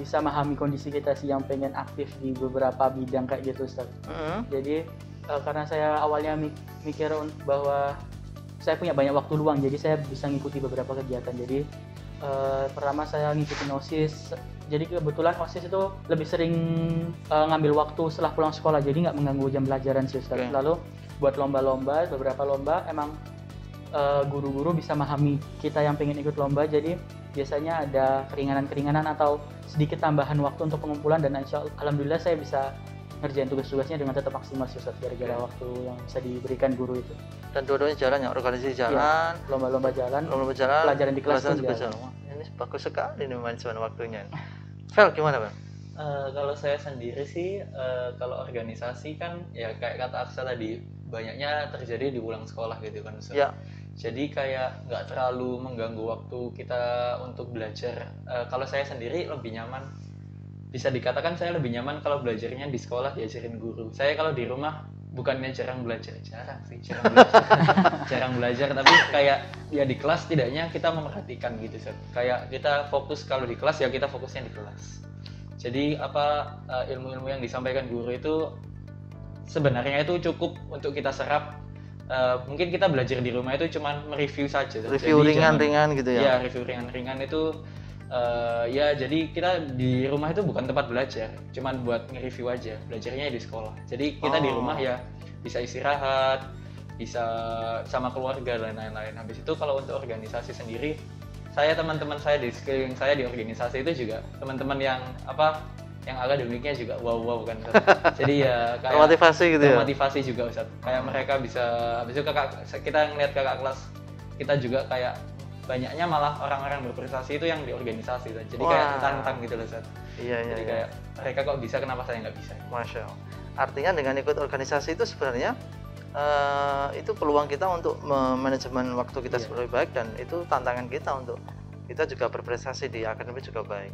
bisa memahami kondisi kita sih yang pengen aktif di beberapa bidang kayak gitu Ustadz. Jadi karena saya awalnya mikir bahwa saya punya banyak waktu luang, jadi saya bisa ngikuti beberapa kegiatan. Jadi pertama saya ngikutin OSIS, jadi kebetulan OSIS itu lebih sering ngambil waktu setelah pulang sekolah, jadi nggak mengganggu jam pelajaran sih Ustadz. Lalu buat lomba-lomba, beberapa lomba emang guru-guru bisa memahami kita yang pengen ikut lomba, jadi biasanya ada keringanan-keringanan atau sedikit tambahan waktu untuk pengumpulan, dan alhamdulillah saya bisa ngerjain tugas-tugasnya dengan tetap maksimal sih Ustadz, gara-gara waktu yang bisa diberikan guru itu. Dan dua-duanya jalan ya, organisasi jalan, lomba-lomba jalan, pelajaran pelajaran di kelas pun jalan. Wah, ini bagus sekali nih manajemen waktunya. Vel, gimana Bang? Kalau saya sendiri sih, kalau organisasi kan ya kayak kata Aksa tadi, banyaknya terjadi di pulang sekolah gitu kan Ustaz. Ya. Jadi kayak nggak terlalu mengganggu waktu kita untuk belajar. Kalau saya sendiri lebih nyaman, bisa dikatakan saya lebih nyaman kalau belajarnya di sekolah diajarin guru. Saya kalau di rumah bukannya jarang belajar, jarang belajar, tapi kayak ya di kelas tidaknya kita memperhatikan gitu Ustaz. Kayak kita fokus, kalau di kelas ya kita fokusnya di kelas. Jadi ilmu-ilmu yang disampaikan guru itu sebenarnya itu cukup untuk kita serap. Mungkin kita belajar di rumah itu cuman mereview saja. Review ringan-ringan gitu ya? Iya, review ringan-ringan itu ya jadi kita di rumah itu bukan tempat belajar, cuman buat nge-review aja, belajarnya di sekolah. Jadi kita di rumah ya bisa istirahat, bisa sama keluarga dan lain-lain. Habis itu kalau untuk organisasi sendiri, teman-teman saya di sekeliling saya di organisasi itu juga teman-teman yang akademiknya juga wow kan Ustaz. Jadi ya kayak termotivasi gitu ya. Termotivasi juga Ustaz. Kayak mereka bisa, habis itu kita ngeliat kakak kelas kita juga kayak banyaknya malah orang-orang berprestasi itu yang di organisasi Ustaz. Jadi kayak tantang gitu loh Ustaz. Iya. Jadi kayak mereka kok bisa, kenapa saya nggak bisa? Masya Allah. Artinya dengan ikut organisasi itu sebenarnya itu peluang kita untuk manajemen waktu kita lebih baik, dan itu tantangan kita untuk kita juga berprestasi di akademik juga baik.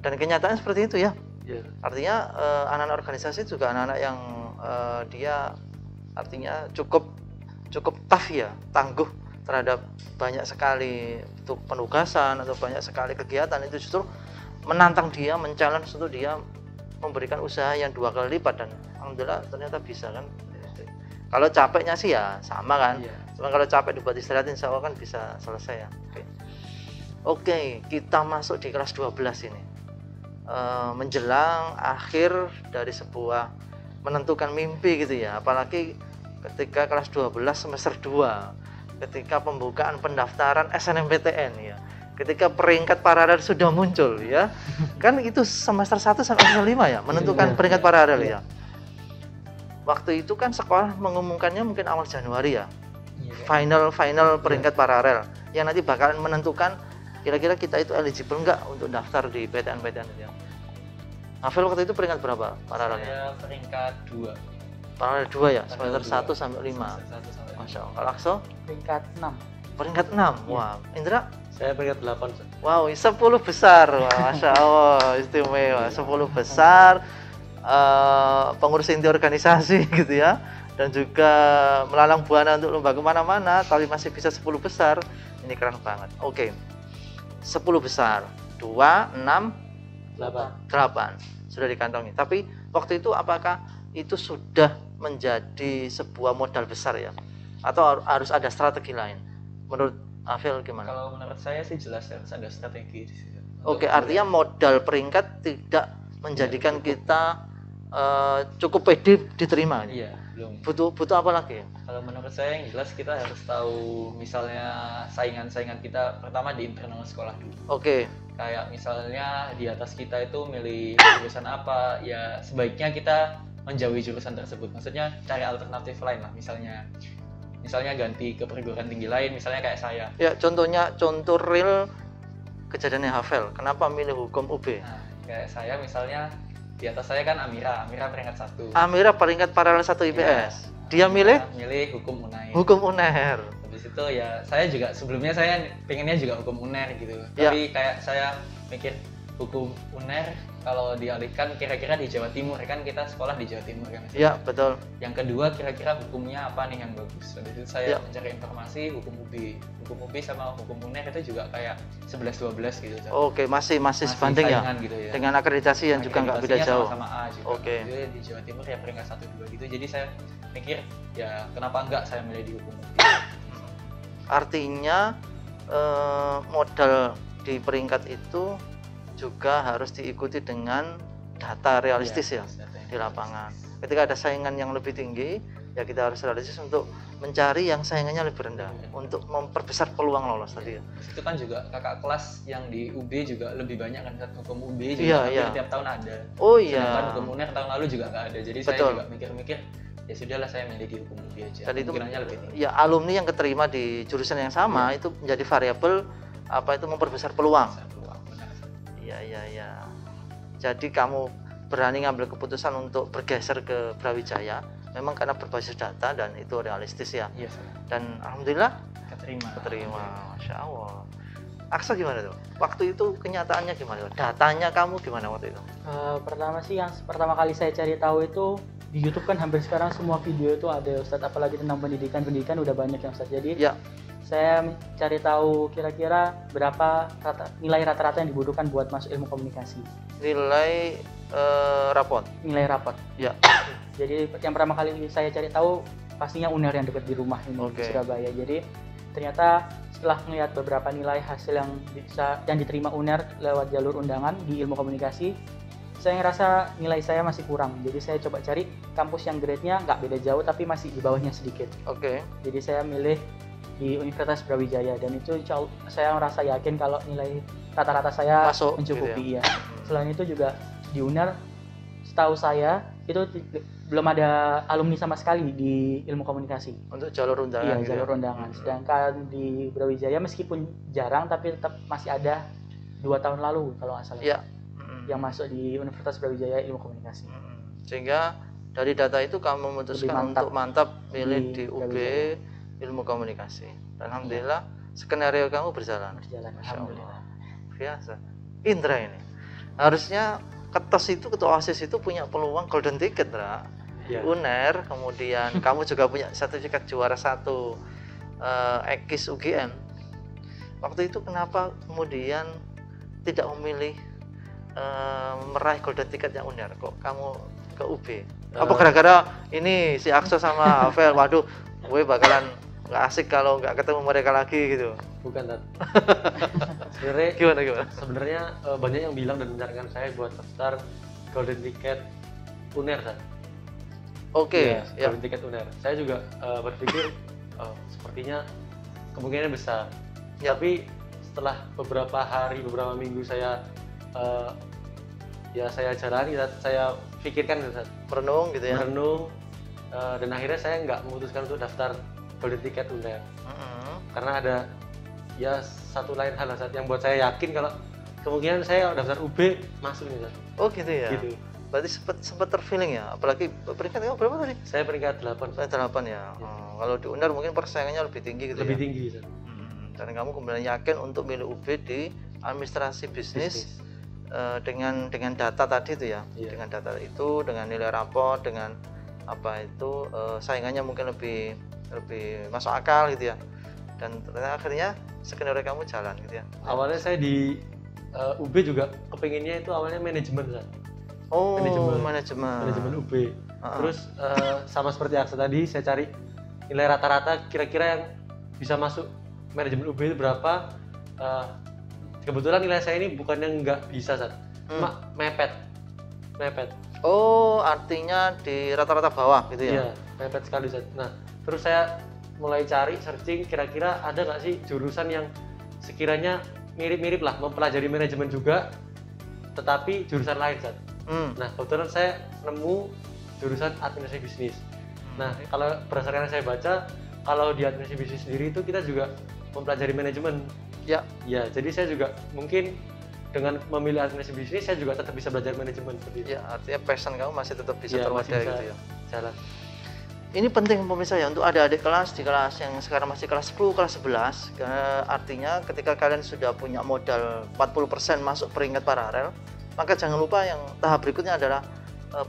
Dan kenyataan seperti itu ya. Artinya anak-anak organisasi juga anak-anak yang dia artinya cukup tough ya, tangguh terhadap banyak sekali untuk penugasan atau banyak sekali kegiatan. Itu justru menantang dia, men-challenge untuk dia memberikan usaha yang 2 kali lipat, dan alhamdulillah ternyata bisa kan. Kalau capeknya sih ya sama kan. Cuma kalau capek dibuat istirahat, insya Allah kan bisa selesai ya. Oke, kita masuk di kelas 12 ini. Menjelang akhir dari sebuah menentukan mimpi gitu ya, apalagi ketika kelas 12 semester 2, ketika pembukaan pendaftaran SNMPTN ya, ketika peringkat paralel sudah muncul ya, kan itu semester 1 sampai semester 5 ya, menentukan peringkat paralel ya. Waktu itu kan sekolah mengumumkannya mungkin awal Januari ya, final peringkat paralel, yang nanti bakalan menentukan kira-kira kita itu eligible nggak untuk daftar di PTN-PTN ya. Hafel waktu itu peringkat berapa paralelnya? Saya peringkat 2. Paralel 2 ya, semester Paralel 1 sampai 5. Semester 1 sampai 5. Masya Allah. Kalau Akso? Peringkat 6. Peringkat 6. Wah, Indra? Saya peringkat 8. Wow, 10 besar. Wah, Masya Allah, istimewa. 10 besar, pengurus inti organisasi gitu ya. Dan juga melalang buana untuk lomba kemana-mana, tapi masih bisa 10 besar. Ini keren banget. Oke, 10 besar. 2, 6, 8. Sudah dikantongi. Tapi waktu itu apakah itu sudah menjadi sebuah modal besar ya? Atau harus ada strategi lain? Menurut Afil gimana? Kalau menurut saya sih jelas harus ada strategi di situ. Oke, artinya modal peringkat tidak menjadikan kita cukup pede diterima. Iya, belum. Butuh apa lagi? Kalau menurut saya yang jelas kita harus tahu misalnya saingan-saingan kita pertama di internal sekolah dulu. Oke. Kayak misalnya di atas kita itu milih jurusan apa, ya sebaiknya kita menjauhi jurusan tersebut. Maksudnya cari alternatif lain lah, misalnya ganti ke perguruan tinggi lain, misalnya kayak saya. Ya, contoh real kejadiannya Hafel. Kenapa milih hukum UB? Nah, kayak saya misalnya di atas saya kan Amira peringkat 1. Amira peringkat paralel 1 IPS. Dia milih hukum UNAIR. hukum UNER. Habis itu ya saya juga sebelumnya saya pengennya juga hukum UNER gitu. Ya. Tapi kayak saya mikir hukum UNER kalau dialihkan kira-kira di Jawa Timur, kan kita sekolah di Jawa Timur kan. Ya, betul. Yang kedua kira-kira hukumnya apa nih yang bagus. Habis itu saya Ya. mencari informasi hukum UB. Hukum UB sama hukum UNER itu juga kayak 11-12 gitu. Oke, masih sebanding ya. saingan gitu ya. Dengan akreditasi yang juga nggak beda Akreditasinya jauh. sama-sama A juga. Oke. Jadi di Jawa Timur ya peringkat 1-2 gitu. Jadi saya mikir ya kenapa enggak saya milih di hukum UB. Artinya modal di peringkat itu juga harus diikuti dengan data realistis ya di lapangan. Ketika ada saingan yang lebih tinggi, ya kita harus realistis untuk mencari yang saingannya lebih rendah untuk memperbesar peluang lolos tadi ya. Itu kan juga kakak kelas yang di UB juga lebih banyak kan, hukum UB juga Iya, hampir iya. tiap tahun ada. Oh Sedangkan iya. hukum UNER tahun lalu juga nggak ada. Jadi Betul. saya juga mikir-mikir ya sudahlah saya milih di hukum UB aja. Dan itu Kemungkinannya lebih tinggi. ya alumni yang keterima di jurusan yang sama itu menjadi variabel apa itu memperbesar peluang. Besar peluang, benar. Iya. Jadi kamu berani ngambil keputusan untuk bergeser ke Brawijaya memang karena berbasis data dan itu realistis ya. Iya, Sir. Dan alhamdulillah Keterima. Masya Allah. Aksa gimana tuh? Waktu itu kenyataannya gimana? Datanya kamu gimana waktu itu? Pertama sih yang pertama kali saya cari tahu itu di YouTube kan hampir sekarang semua video itu ada Ustadz, apalagi tentang pendidikan udah banyak yang Ustadz. Jadi Ya. saya cari tahu kira-kira berapa nilai rata-rata yang dibutuhkan buat masuk ilmu komunikasi. Nilai rapot. Nilai rapot. Ya. Jadi yang pertama kali saya cari tahu pastinya UNER yang dekat di rumah ini Oke. di Surabaya. Jadi ternyata setelah melihat beberapa nilai hasil yang diterima UNER lewat jalur undangan di ilmu komunikasi, saya ngerasa nilai saya masih kurang. Jadi saya coba cari kampus yang grade-nya nggak beda jauh tapi masih di bawahnya sedikit. Oke. Jadi saya milih di Universitas Brawijaya dan itu saya merasa yakin kalau nilai rata-rata saya Masuk, mencukupi gitu ya. Selain itu juga di UNER setahu saya itu belum ada alumni sama sekali di ilmu komunikasi. Untuk jalur undangan. Iya, gitu jalur ya? undangan. Sedangkan di Brawijaya meskipun jarang tapi tetap masih ada 2 tahun lalu kalau nggak salah. Iya. Yang masuk di Universitas Brawijaya ilmu komunikasi. Sehingga dari data itu kamu memutuskan untuk mantap milih di UB Brawijaya. ilmu komunikasi. Dan alhamdulillah skenario kamu berjalan. Berjalan, Masya alhamdulillah. Allah. Biasa. Indra ini harusnya ketos itu, ketua OSIS itu punya peluang golden ticket, Ra. Iya. UNER, kemudian kamu juga punya sertifikat juara 1 EKIS UGM. Waktu itu kenapa kemudian tidak memilih meraih golden ticket yang UNER? Kok kamu ke UB? Apa gara-gara ini si Akso sama Avel, waduh, gue bakalan nggak asik kalau nggak ketemu mereka lagi gitu. Bukan, Tat. Sebenarnya Gimana? Sebenarnya banyak yang bilang dan menyarankan saya buat daftar golden ticket UNER, Tat. Oke, ya. golden ticket UNER. Saya juga berpikir sepertinya kemungkinan besar. Ya. Tapi setelah beberapa hari, beberapa minggu saya saya jalani, saya pikirkan, Merenung gitu ya. merenung, dan akhirnya saya nggak memutuskan untuk daftar golden ticket UNER. Karena ada ya satu lain hal yang buat saya yakin kalau kemungkinan saya daftar UB masuk nih. Oh gitu ya. Gitu. Berarti sempat terfeeling ya, apalagi peringkatnya berapa tadi? Saya peringkat 8. 8 ya. Kalau di UNER mungkin persaingannya lebih tinggi gitu Lebih ya. tinggi. Dan kamu kemudian yakin untuk milih UB di administrasi bisnis. Dengan data tadi itu ya. Iya. Dengan data itu, dengan nilai rapor, dengan apa itu saingannya mungkin lebih masuk akal gitu ya. Dan ternyata akhirnya skenario kamu jalan gitu ya. Awalnya saya di UB juga kepinginnya itu awalnya manajemen, Oh, manajemen UB. Terus sama seperti Aksa tadi, saya cari nilai rata-rata kira-kira yang bisa masuk manajemen UB itu berapa. Kebetulan nilai saya ini bukannya nggak bisa, cuma mepet. Oh, artinya di rata-rata bawah gitu ya? Iya, mepet sekali, Nah, terus saya mulai cari searching kira-kira ada nggak sih jurusan yang sekiranya mirip-mirip lah, mempelajari manajemen juga, tetapi jurusan lain, Nah, kebetulan saya nemu jurusan administrasi bisnis. Nah, kalau berdasarkan yang saya baca, kalau di administrasi bisnis sendiri itu kita juga mempelajari manajemen. Ya. Ya, jadi saya juga mungkin dengan memilih administrasi bisnis, saya juga tetap bisa belajar manajemen seperti itu. Ya, artinya passion kamu masih tetap bisa Ya, terwadah masih bisa gitu ya. Jalan. Ini penting pemirsa ya untuk adik-adik kelas di kelas yang sekarang masih kelas 10, kelas 11. Karena artinya ketika kalian sudah punya modal 40% masuk peringkat paralel, maka jangan lupa yang tahap berikutnya adalah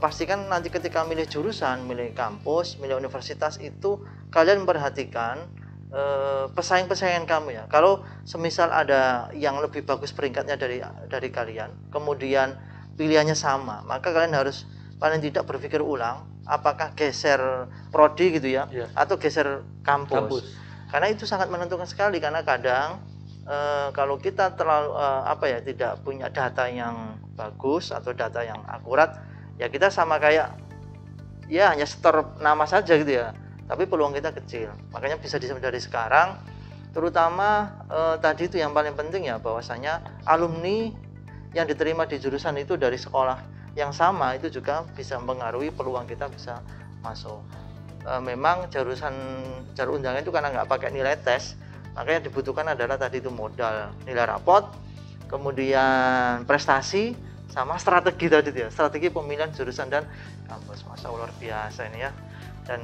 pastikan nanti ketika milih jurusan, milih kampus, milih universitas itu kalian memperhatikan pesaing-pesaingan kamu ya. Kalau semisal ada yang lebih bagus peringkatnya dari kalian, kemudian pilihannya sama, maka kalian harus paling tidak berpikir ulang apakah geser prodi gitu ya, atau geser kampus. Karena itu sangat menentukan sekali, karena kadang kalau kita terlalu tidak punya data yang bagus atau data yang akurat, ya kita sama kayak ya hanya setor nama saja gitu ya, tapi peluang kita kecil. Makanya bisa dari sekarang, terutama tadi itu yang paling penting ya, bahwasanya alumni yang diterima di jurusan itu dari sekolah yang sama itu juga bisa mempengaruhi peluang kita bisa masuk. Memang jalur undangan itu karena nggak pakai nilai tes, makanya dibutuhkan adalah tadi itu modal, nilai raport, kemudian prestasi, sama strategi tadi ya, strategi pemilihan jurusan dan kampus. Masa luar biasa ini ya. Dan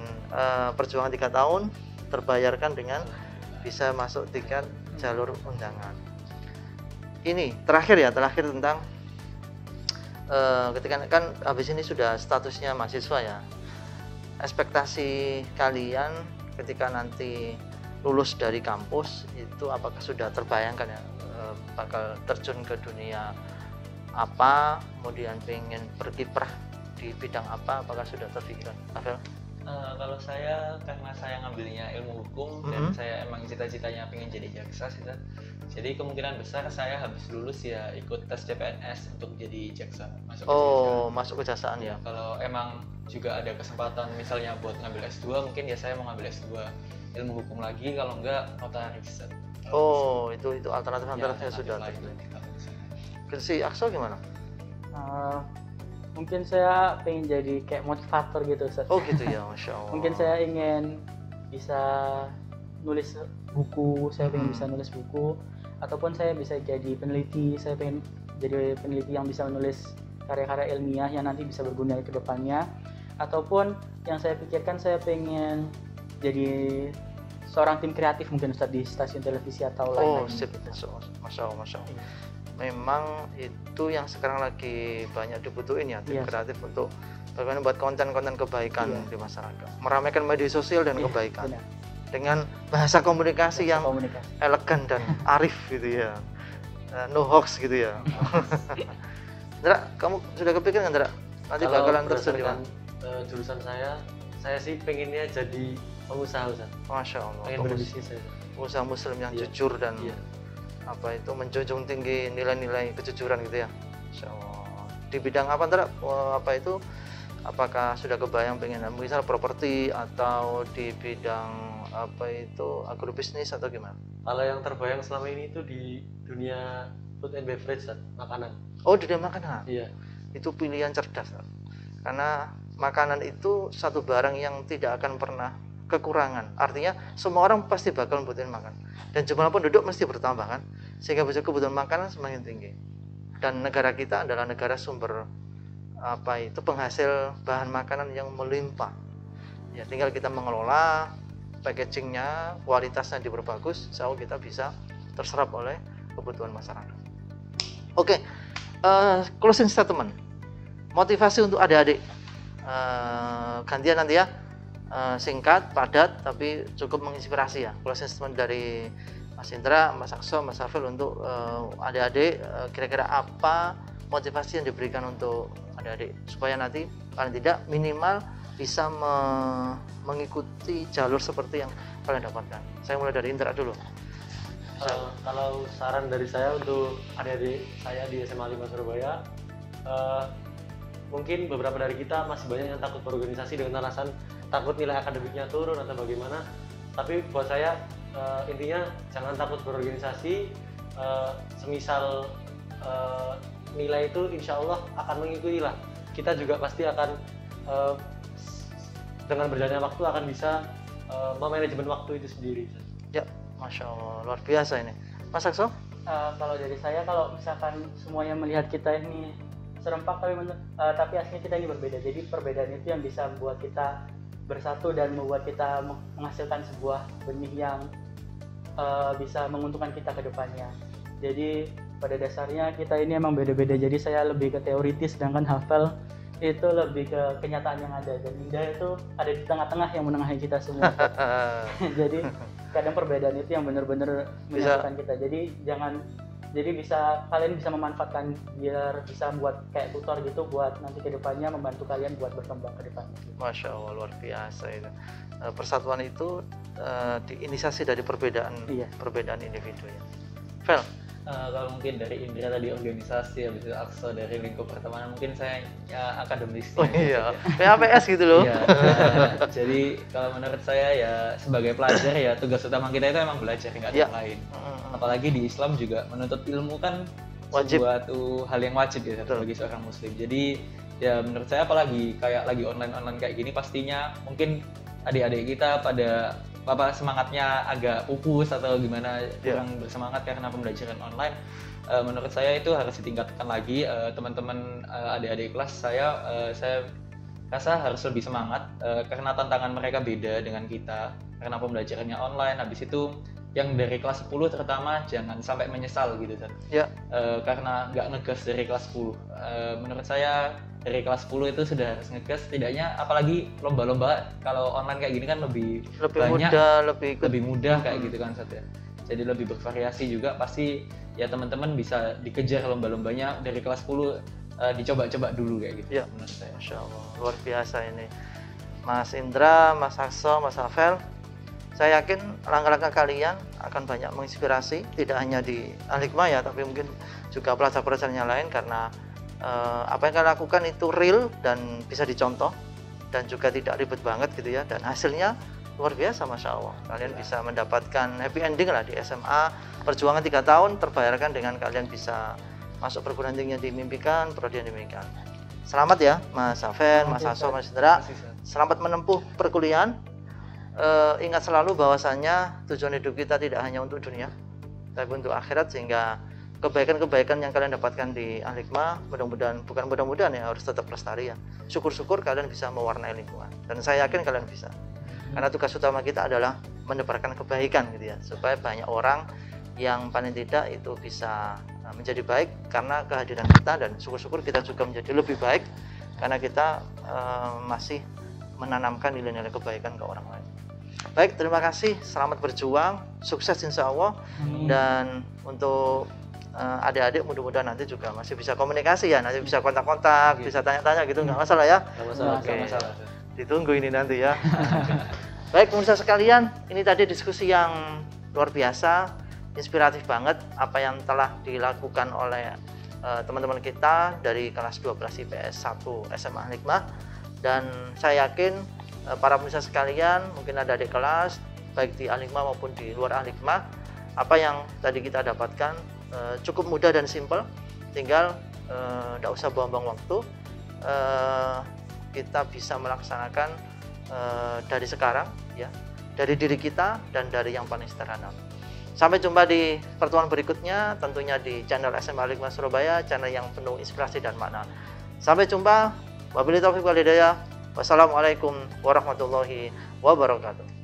perjuangan 3 tahun terbayarkan dengan bisa masuk tiket jalur undangan. Ini terakhir tentang ketika kan habis ini sudah statusnya mahasiswa ya. Ekspektasi kalian ketika nanti lulus dari kampus itu apakah sudah terbayangkan ya, bakal terjun ke dunia apa, kemudian pengen berkiprah di bidang apa, apakah sudah terpikirkan? Afel? Kalau saya, karena saya ngambilnya ilmu hukum dan saya emang cita-citanya pengen jadi jaksa sih, jadi kemungkinan besar saya habis lulus ya ikut tes CPNS untuk jadi jaksa, masuk ke kejaksaan ya. Kalau emang juga ada kesempatan misalnya buat ngambil S2, mungkin ya saya mau ngambil S2 ilmu hukum lagi, kalau enggak notaris. Itu alternatifnya sudah terpikir. Si Akso gimana? Mungkin saya pengen jadi kayak motivator gitu, Ustaz. Oh gitu ya, Masya Allah. Mungkin saya ingin bisa nulis buku, saya pengen bisa nulis buku, ataupun saya bisa jadi peneliti, saya pengen jadi peneliti yang bisa menulis karya-karya ilmiah yang nanti bisa berguna ke depannya, ataupun yang saya pikirkan saya pengen jadi seorang tim kreatif mungkin, Ustaz, di stasiun televisi atau lain-lain. Sip. Masya Allah. Memang itu yang sekarang lagi banyak dibutuhin ya, tim kreatif untuk bagaimana buat konten-konten kebaikan di masyarakat, meramaikan media sosial dan kebaikan dengan bahasa komunikasi yang elegan dan arif gitu ya, no hoax gitu ya. Ndra, kamu sudah kepikiran Ndra nanti bakalan terjun di mana? Jurusan saya sih pengennya jadi pengusaha, Ustaz. Masya Allah. Pengen berbisnis saya. Pengusaha muslim yang jujur dan menjunjung tinggi nilai-nilai kejujuran gitu ya. Masya Allah. Di bidang apa Ndra? Apakah sudah kebayang pengen misal properti atau di bidang apa itu agrobisnis atau gimana? Kalau yang terbayang selama ini itu di dunia food and beverage, Sat, makanan. Oh, dunia makanan. Iya. Itu pilihan cerdas, karena makanan itu satu barang yang tidak akan pernah kekurangan. Artinya semua orang pasti bakal membutuhkan makan, dan jumlah penduduk mesti bertambah kan, sehingga kebutuhan makanan semakin tinggi. Dan negara kita adalah negara sumber apa itu penghasil bahan makanan yang melimpah. Ya, tinggal kita mengelola packagingnya, kualitasnya diperbagus, insya Allah kita bisa terserap oleh kebutuhan masyarakat. Oke, closing statement, motivasi untuk adik-adik, gantian nanti ya, singkat, padat, tapi cukup menginspirasi ya. Closing statement dari Mas Indra, Mas Akso, Mas Hafil untuk adik-adik, kira-kira apa motivasi yang diberikan untuk adik-adik supaya nanti paling tidak minimal bisa mengikuti jalur seperti yang kalian dapatkan. Saya mulai dari Indra dulu. Kalau saran dari saya untuk adik-adik saya di SMA 5 Surabaya, mungkin beberapa dari kita masih banyak yang takut berorganisasi dengan alasan takut nilai akademiknya turun atau bagaimana. Tapi buat saya intinya jangan takut berorganisasi. Semisal nilai itu insya Allah akan mengikuti lah. Kita juga pasti akan dengan berjalannya waktu akan bisa memanajemen waktu itu sendiri. Ya, Masya Allah, luar biasa ini. Mas Akso? Kalau dari saya, kalau misalkan semuanya melihat kita ini serempak tapi aslinya kita ini berbeda. Jadi perbedaan itu yang bisa membuat kita bersatu dan membuat kita menghasilkan sebuah benih yang bisa menguntungkan kita ke depannya. Jadi pada dasarnya kita ini emang beda-beda. Jadi saya lebih ke teoritis, sedangkan Hafal itu lebih ke kenyataan yang ada, dan Indah itu ada di tengah-tengah yang menengahi kita semua. Jadi kadang perbedaan itu yang benar-benar menyatukan kita. Jadi kalian bisa memanfaatkan biar bisa buat kayak tutor gitu buat nanti ke depannya membantu kalian buat berkembang ke depannya. Masya Allah, luar biasa itu. Persatuan itu diinisiasi dari perbedaan individu ya. Vel? Kalau mungkin dari Indra tadi organisasi, habis itu Akso dari lingkup pertemanan, mungkin saya ya akademis. Oh iya, PAPS gitu loh. Iya, jadi kalau menurut saya ya sebagai pelajar ya tugas utama kita itu emang belajar, nggak ada yang lain. Apalagi di Islam juga menuntut ilmu kan wajib, suatu hal yang wajib ya bagi seorang muslim. Jadi ya menurut saya apalagi kayak lagi online kayak gini, pastinya mungkin adik-adik kita pada semangatnya agak pupus atau gimana, kurang bersemangat karena pembelajaran online. Menurut saya itu harus ditingkatkan lagi. Teman-teman adik-adik kelas saya rasa harus lebih semangat karena tantangan mereka beda dengan kita karena pembelajarannya online. Habis itu yang dari kelas 10 terutama jangan sampai menyesal gitu kan. Karena nggak ngegas dari kelas 10. Menurut saya dari kelas 10 itu sudah harus ngegas, setidaknya apalagi lomba-lomba kalau online kayak gini kan lebih banyak, lebih mudah kayak gitu kan Sat ya. Jadi lebih bervariasi juga, pasti ya teman-teman bisa dikejar lomba-lombanya dari kelas 10, dicoba-coba dulu kayak gitu. Menurut saya. Masya Allah, luar biasa ini. Mas Indra, Mas Akso, Mas Hafel, saya yakin langkah-langkah kalian akan banyak menginspirasi, tidak hanya di Al-Hikmah ya, tapi mungkin juga pelajar-pelajar yang lain, karena apa yang kalian lakukan itu real dan bisa dicontoh dan juga tidak ribet banget gitu ya, dan hasilnya luar biasa, Masya Allah. Kalian bisa mendapatkan happy ending lah di SMA, perjuangan 3 tahun terbayarkan dengan kalian bisa masuk perguruan tinggi yang dimimpikan, prodi yang dimimpikan. Selamat ya Mas Hafel, Mas Akso, Mas Indra, selamat menempuh perkuliahan. Ingat selalu bahwasannya tujuan hidup kita tidak hanya untuk dunia tapi untuk akhirat, sehingga kebaikan-kebaikan yang kalian dapatkan di Al-Hikmah mudah-mudahan ya harus tetap lestari ya. Syukur-syukur kalian bisa mewarnai lingkungan, dan saya yakin kalian bisa, karena tugas utama kita adalah menebarkan kebaikan gitu ya, supaya banyak orang yang paling tidak itu bisa menjadi baik karena kehadiran kita, dan syukur-syukur kita juga menjadi lebih baik karena kita masih menanamkan nilai-nilai kebaikan ke orang lain. Baik, terima kasih, selamat berjuang, sukses insya Allah. Dan untuk adik-adik mudah-mudahan nanti juga masih bisa komunikasi ya, nanti bisa kontak-kontak, bisa tanya-tanya gitu, nggak masalah ya. Nggak masalah. Ditunggu ini nanti ya. Baik pemirsa sekalian, ini tadi diskusi yang luar biasa, inspiratif banget apa yang telah dilakukan oleh teman-teman kita dari kelas 12 IPS 1 SMA Al-Hikmah. Dan saya yakin para pemirsa sekalian, mungkin ada di kelas, baik di Al-Hikmah maupun di luar Al-Hikmah, apa yang tadi kita dapatkan cukup mudah dan simpel, tinggal tidak usah buang-buang waktu, kita bisa melaksanakan dari sekarang, ya, dari diri kita dan dari yang paling sederhana. Sampai jumpa di pertemuan berikutnya, tentunya di channel SMA Al-Hikmah Surabaya, channel yang penuh inspirasi dan makna. Sampai jumpa. Wabillahi taufiq wal hidayah. Wassalamualaikum warahmatullahi wabarakatuh.